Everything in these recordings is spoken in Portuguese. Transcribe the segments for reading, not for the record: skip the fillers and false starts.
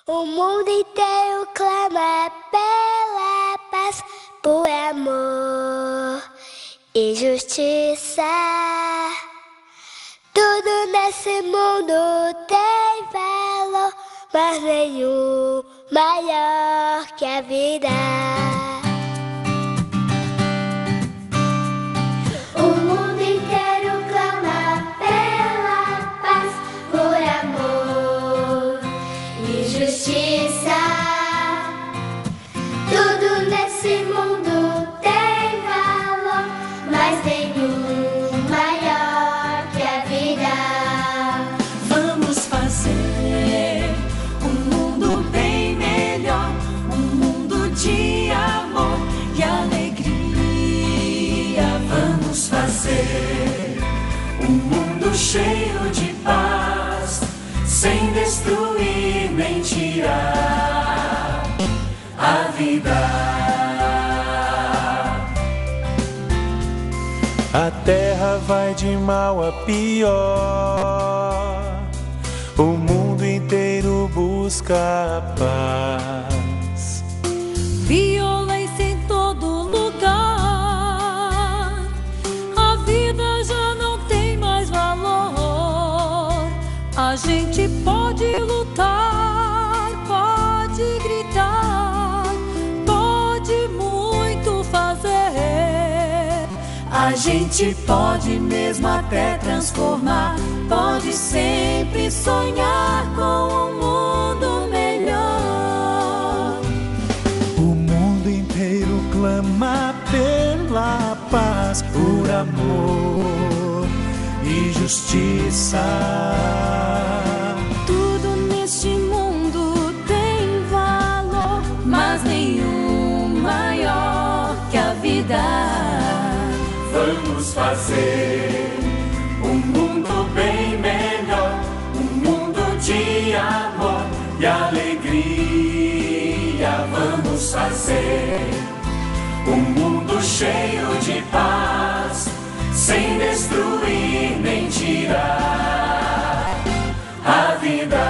O mundo inteiro clama pela paz, por amor e justiça. Tudo nesse mundo tem valor, mas nenhum maior que a vida. O mundo inteiro clama pela paz, por amor e justiça. Tudo nesse mundo tem valor, mas nenhum maior que a vida. Vamos fazer um mundo bem melhor, um mundo de amor e alegria. Vamos fazer um mundo cheio de paz, sem destruir nem tirar a vida. A terra vai de mal a pior, o mundo inteiro busca a paz. Violência em todo lugar, a vida já não tem mais valor. A gente pode lutar, pode gritar, pode muito fazer. A gente pode mesmo até transformar, pode sempre sonhar com um mundo melhor. O mundo inteiro clama pela paz, por amor e justiça. Tudo neste mundo tem valor, mas nenhum maior que a vida. Vamos fazer um mundo bem melhor, um mundo de amor e alegria. Vamos fazer um mundo cheio de paz, sem destruir nem tirar a vida.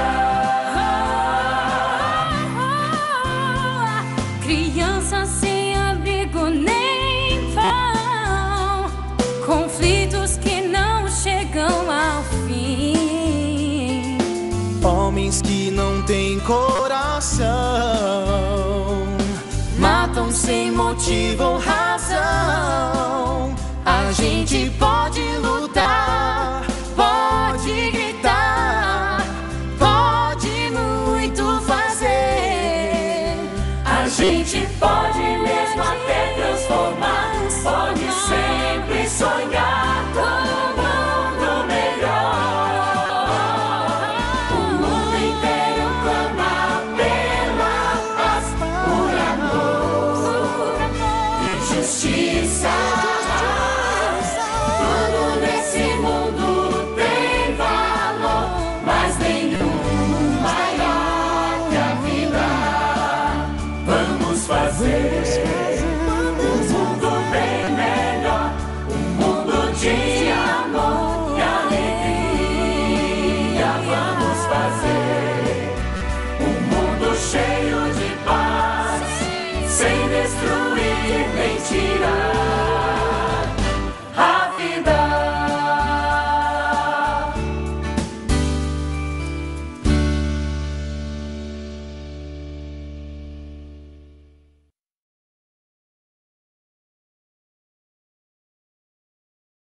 Crianças sem abrigo nem vão, conflitos que não chegam ao fim. Homens que não têm coração, Matam sem motivo ou razão. A gente pode lutar, pode gritar, pode muito fazer. A gente pode mesmo